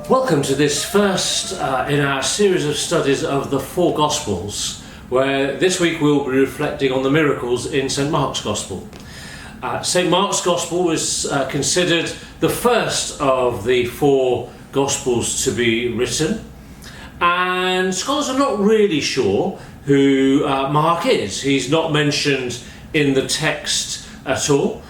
Welcome to this first in our series of studies of the four Gospels, where this week we'll be reflecting on the miracles in St. Mark's Gospel. St. Mark's Gospel was considered the first of the four Gospels to be written, and scholars are not really sure who Mark is. He's not mentioned in the text at all.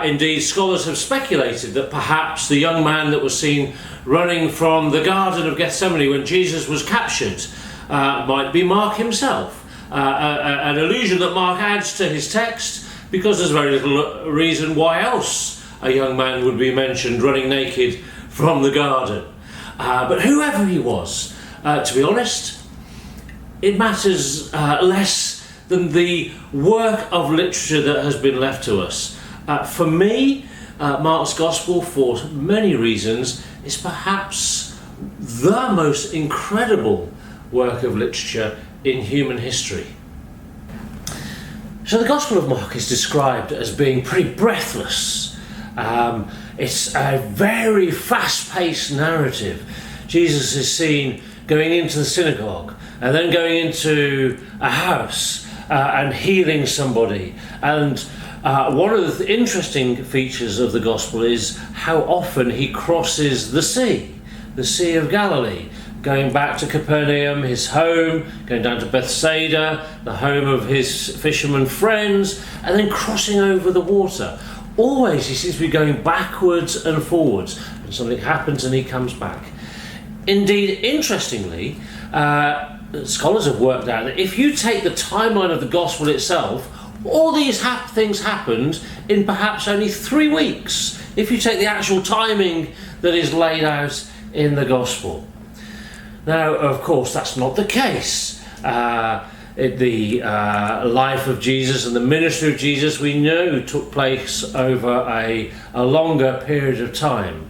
Indeed, scholars have speculated that perhaps the young man that was seen running from the Garden of Gethsemane when Jesus was captured might be Mark himself. An allusion that Mark adds to his text because there's very little reason why else a young man would be mentioned running naked from the garden. But whoever he was, to be honest, it matters less than the work of literature that has been left to us. For me, Mark's Gospel, for many reasons, is perhaps the most incredible work of literature in human history. So the Gospel of Mark is described as being pretty breathless. It's a very fast-paced narrative. Jesus is seen going into the synagogue and then going into a house and healing somebody. And one of the interesting features of the Gospel is how often he crosses the Sea of Galilee, going back to Capernaum, his home, going down to Bethsaida, the home of his fishermen friends, and then crossing over the water. Always he seems to be going backwards and forwards, and something happens and he comes back. Indeed, interestingly, scholars have worked out that if you take the timeline of the Gospel itself, all these things happened in perhaps only 3 weeks, if you take the actual timing that is laid out in the Gospel. Now, of course, that's not the case. The life of Jesus and the ministry of Jesus, we know, took place over a longer period of time.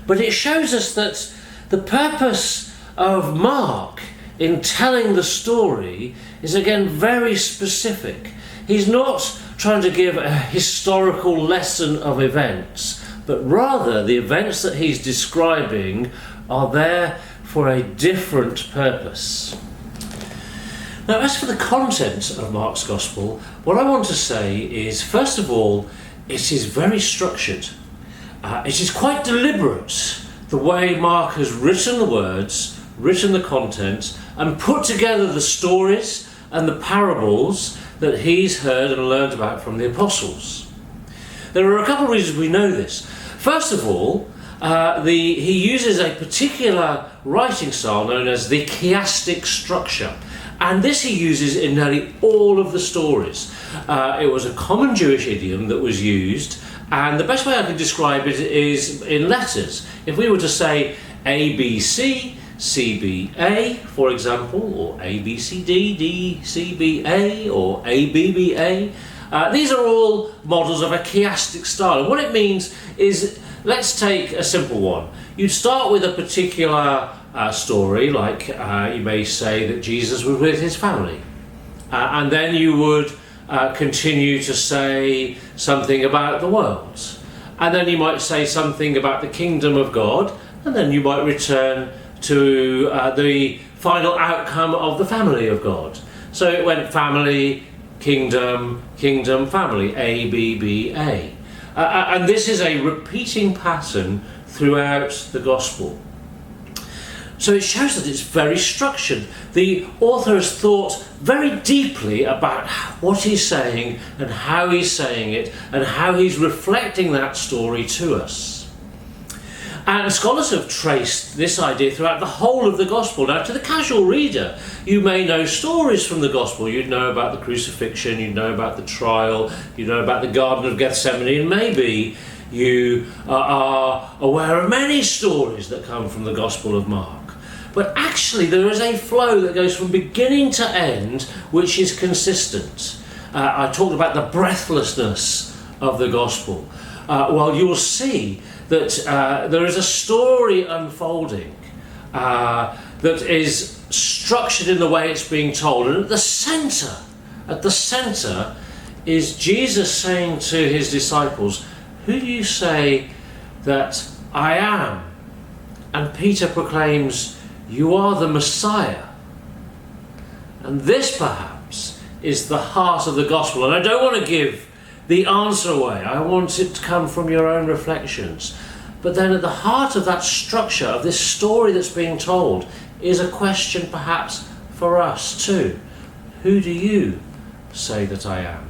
But it shows us that the purpose of Mark in telling the story is again very specific. He's not trying to give a historical lesson of events, but rather the events that he's describing are there for a different purpose. Now, as for the content of Mark's Gospel, what I want to say is, first of all, it is very structured. It is quite deliberate, the way Mark has written the words, written the content, and put together the stories and the parables that he's heard and learned about from the apostles. There are a couple of reasons we know this. First of all, he uses a particular writing style known as the chiastic structure, and this he uses in nearly all of the stories. It was a common Jewish idiom that was used, and the best way I can describe it is in letters. If we were to say ABC, CBA, for example, or ABCD, DCBA, or ABBA. These are all models of a chiastic style. And what it means is, let's take a simple one. You'd start with a particular story, like you may say that Jesus was with his family. And then you would continue to say something about the world. And then you might say something about the kingdom of God. And then you might return to the final outcome of the family of God. So it went family, kingdom, kingdom, family, A, B, B, A. And this is a repeating pattern throughout the Gospel. So it shows that it's very structured. The author has thought very deeply about what he's saying and how he's saying it and how he's reflecting that story to us. And scholars have traced this idea throughout the whole of the Gospel. Now, to the casual reader, you may know stories from the Gospel. You'd know about the crucifixion, you'd know about the trial, you'd know about the Garden of Gethsemane, and maybe you are aware of many stories that come from the Gospel of Mark. But actually, there is a flow that goes from beginning to end, which is consistent. I talked about the breathlessness of the Gospel. Well, you will see that there is a story unfolding that is structured in the way it's being told, and at the centre is Jesus saying to his disciples, "Who do you say that I am?" and Peter proclaims, "You are the Messiah." And this perhaps is the heart of the gospel. And I don't want to give the answer away. I want it to come from your own reflections. But then at the heart of that structure, of this story that's being told, is a question perhaps for us too. Who do you say that I am?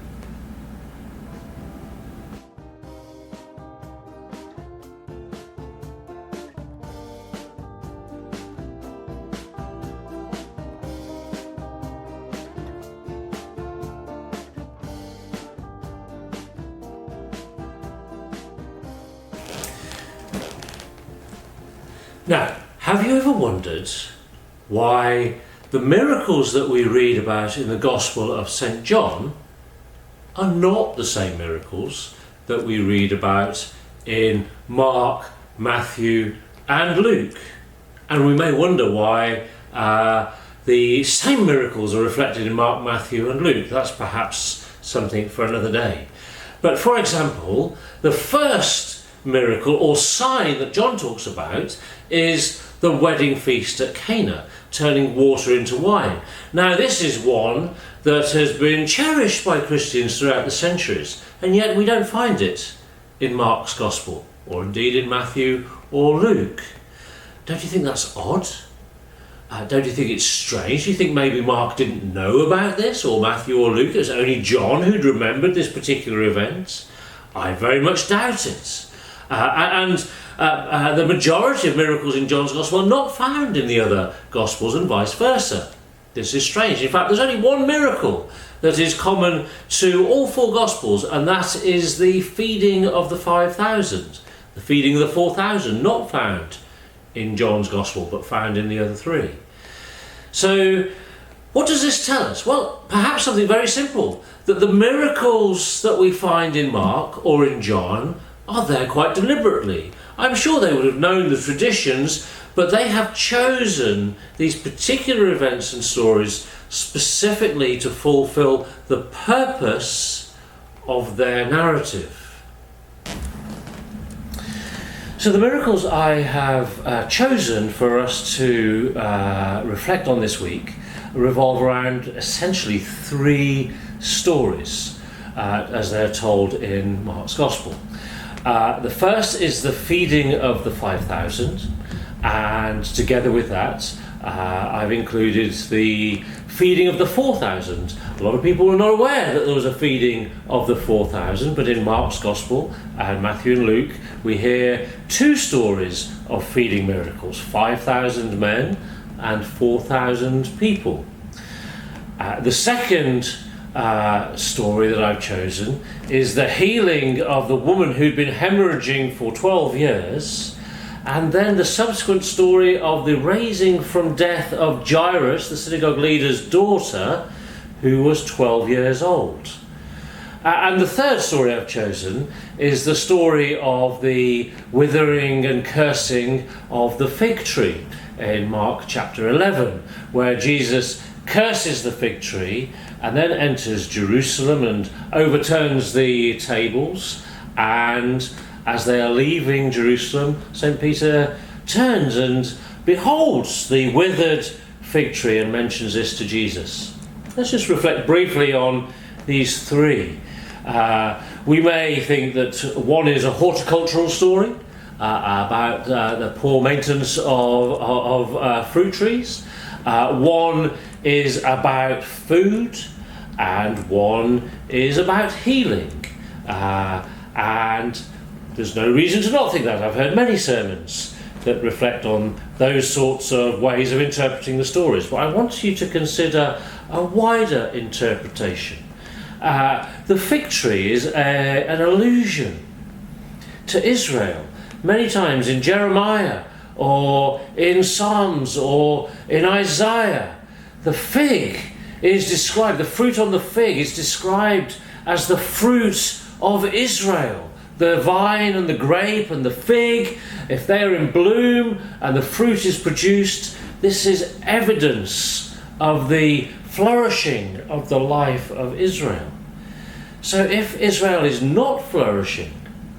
Now, have you ever wondered why the miracles that we read about in the Gospel of St. John are not the same miracles that we read about in Mark, Matthew and Luke? And we may wonder why the same miracles are reflected in Mark, Matthew and Luke. That's perhaps something for another day. But for example, the first miracle or sign that John talks about is the wedding feast at Cana, turning water into wine. Now this is one that has been cherished by Christians throughout the centuries, and yet we don't find it in Mark's Gospel, or indeed in Matthew or Luke. Don't you think that's odd? Don't you think it's strange? Do you think maybe Mark didn't know about this, or Matthew or Luke? It was only John who'd remembered this particular event? I very much doubt it. The majority of miracles in John's Gospel are not found in the other Gospels and vice versa. This is strange. In fact, there's only one miracle that is common to all four Gospels, and that is the feeding of the 5,000. The feeding of the 4,000, not found in John's Gospel, but found in the other three. So, what does this tell us? Well, perhaps something very simple, that the miracles that we find in Mark or in John are there quite deliberately. I'm sure they would have known the traditions, but they have chosen these particular events and stories specifically to fulfill the purpose of their narrative. So the miracles I have chosen for us to reflect on this week revolve around essentially three stories as they're told in Mark's Gospel. The first is the feeding of the 5,000, and together with that I've included the feeding of the 4,000. A lot of people are not aware that there was a feeding of the 4,000, but in Mark's Gospel and Matthew and Luke we hear two stories of feeding miracles, 5,000 men and 4,000 people. The second story that I've chosen is the healing of the woman who'd been hemorrhaging for 12 years, and then the subsequent story of the raising from death of Jairus, the synagogue leader's daughter, who was 12 years old. And the third story I've chosen is the story of the withering and cursing of the fig tree in Mark chapter 11, where Jesus curses the fig tree and then enters Jerusalem and overturns the tables, and as they are leaving Jerusalem, St. Peter turns and beholds the withered fig tree and mentions this to Jesus. Let's just reflect briefly on these three. We may think that one is a horticultural story about the poor maintenance of fruit trees. One is about food, and one is about healing. And there's no reason to not think that. I've heard many sermons that reflect on those sorts of ways of interpreting the stories. But I want you to consider a wider interpretation. The fig tree is an allusion to Israel. Many times in Jeremiah, or in Psalms, or in Isaiah, the fig is described, the fruit on the fig is described as the fruit of Israel. The vine and the grape and the fig, if they are in bloom and the fruit is produced, this is evidence of the flourishing of the life of Israel. So if Israel is not flourishing,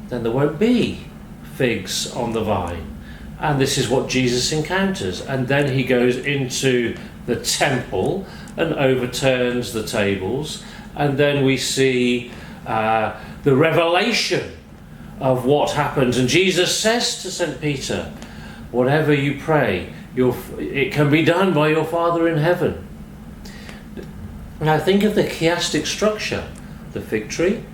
then there won't be figs on the vine And this is what Jesus encounters. And then he goes into the temple and overturns the tables. And then we see the revelation of what happens. And Jesus says to St. Peter, whatever you pray, it can be done by your Father in heaven. Now think of the chiastic structure. The fig tree,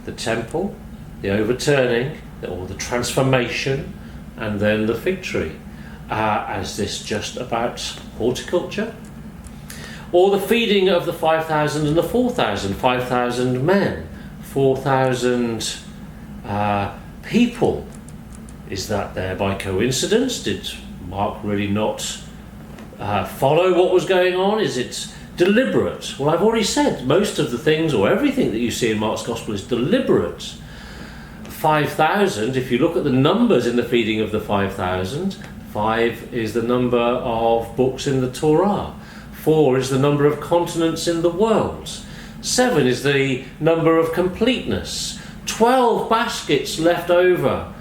the temple, the overturning, or the transformation, and then the fig tree. Is this just about horticulture? Or the feeding of the 5,000 and the 4,000, 5,000 men, 4,000 people. Is that there by coincidence? Did Mark really not follow what was going on? Is it deliberate? Well, I've already said most of the things, or everything that you see in Mark's Gospel, is deliberate. 5,000, if you look at the numbers in the feeding of the 5,000, 5 is the number of books in the Torah. 4 is the number of continents in the world. 7 is the number of completeness. 12 baskets left over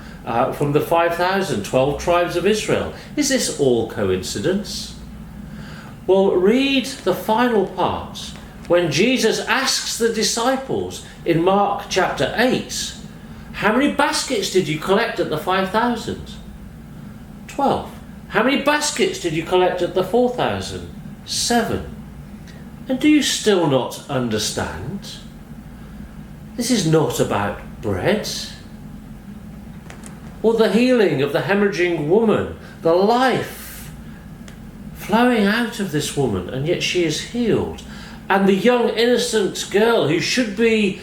from the 5,000, 12 tribes of Israel. Is this all coincidence? Well, read the final part when Jesus asks the disciples in Mark chapter 8, how many baskets did you collect at the 5,000? 12. How many baskets did you collect at the 4,000? 7. And do you still not understand? This is not about bread. Or the healing of the hemorrhaging woman, the life flowing out of this woman, and yet she is healed. And the young innocent girl who should be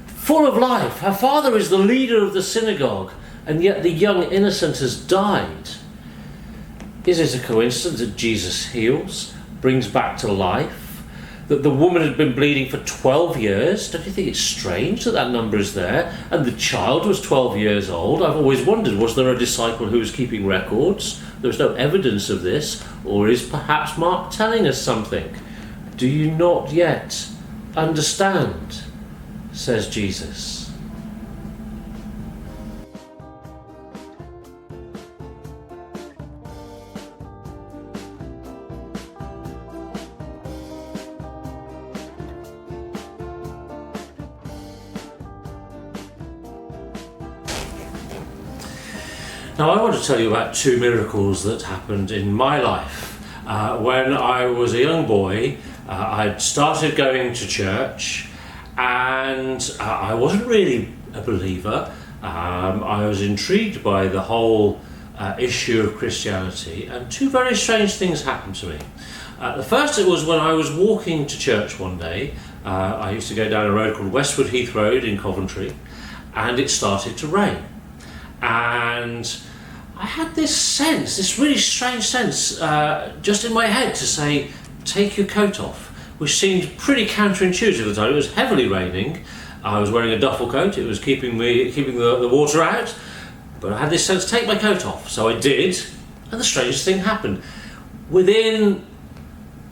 full of life, her father is the leader of the synagogue, and yet the young innocent has died. Is it a coincidence that Jesus heals, brings back to life, that the woman had been bleeding for 12 years? Don't you think it's strange that that number is there? And the child was 12 years old. I've always wondered, was there a disciple who was keeping records? There's no evidence of this. Or is perhaps Mark telling us something? Do you not yet understand? Says Jesus. Now I want to tell you about 2 miracles that happened in my life. When I was a young boy, I'd started going to church, and I wasn't really a believer. I was intrigued by the whole issue of Christianity, and 2 very strange things happened to me. The first, it was when I was walking to church one day. I used to go down a road called Westwood Heath Road in Coventry, and it started to rain. And I had this sense, this really strange sense, just in my head to say, take your coat off, which seemed pretty counterintuitive at the time. It was heavily raining. I was wearing a duffel coat. It was keeping the water out. But I had this sense, take my coat off. So I did, and the strangest thing happened. Within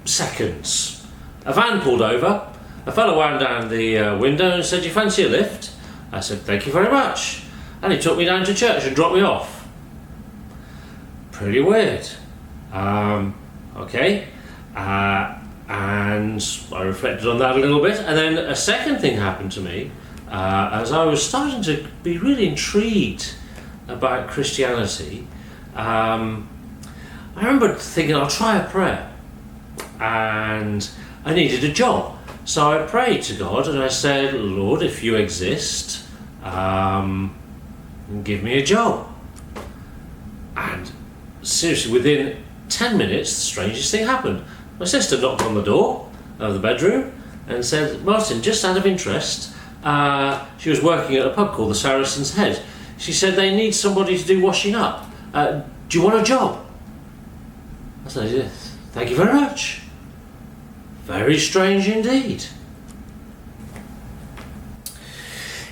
seconds, a van pulled over. A fellow wound down the window and said, "Do you fancy a lift?" I said, "Thank you very much." And he took me down to church and dropped me off. Pretty weird. Okay. And I reflected on that a little bit. And then a second thing happened to me as I was starting to be really intrigued about Christianity. I remember thinking, I'll try a prayer. And I needed a job. So I prayed to God and I said, "Lord, if you exist, give me a job." And seriously, within 10 minutes, the strangest thing happened. My sister knocked on the door of the bedroom and said, "Martin, just out of interest," she was working at a pub called the Saracen's Head. She said, "They need somebody to do washing up. Do you want a job?" I said, "Yes, thank you very much." Very strange indeed.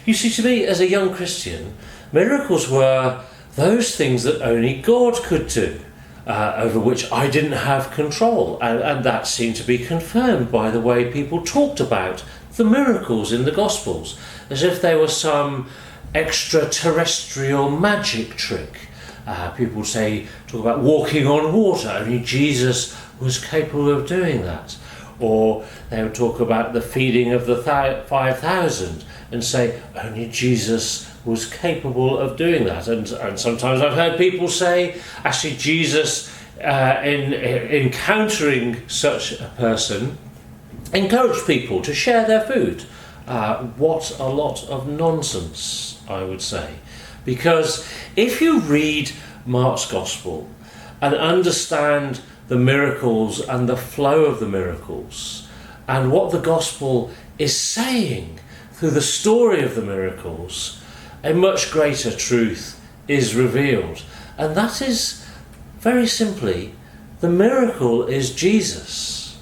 You see, to me, as a young Christian, miracles were those things that only God could do, over which I didn't have control, and that seemed to be confirmed by the way people talked about the miracles in the Gospels, as if they were some extraterrestrial magic trick. People talk about walking on water. Only Jesus was capable of doing that. Or they would talk about the feeding of the 5,000 and say only Jesus was capable of doing that. And sometimes I've heard people say, actually Jesus, in encountering such a person, encouraged people to share their food. What a lot of nonsense, I would say. Because if you read Mark's Gospel and understand the miracles and the flow of the miracles and what the Gospel is saying through the story of the miracles, a much greater truth is revealed. And that is, very simply, the miracle is Jesus.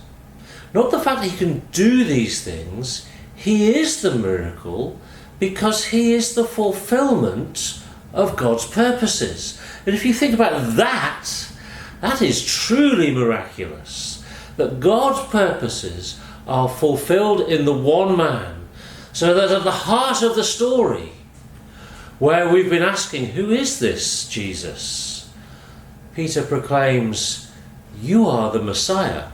Not the fact that he can do these things. He is the miracle because he is the fulfillment of God's purposes. And if you think about that, that is truly miraculous. That God's purposes are fulfilled in the one man. So that at the heart of the story, where we've been asking, who is this Jesus? Peter proclaims, you are the Messiah.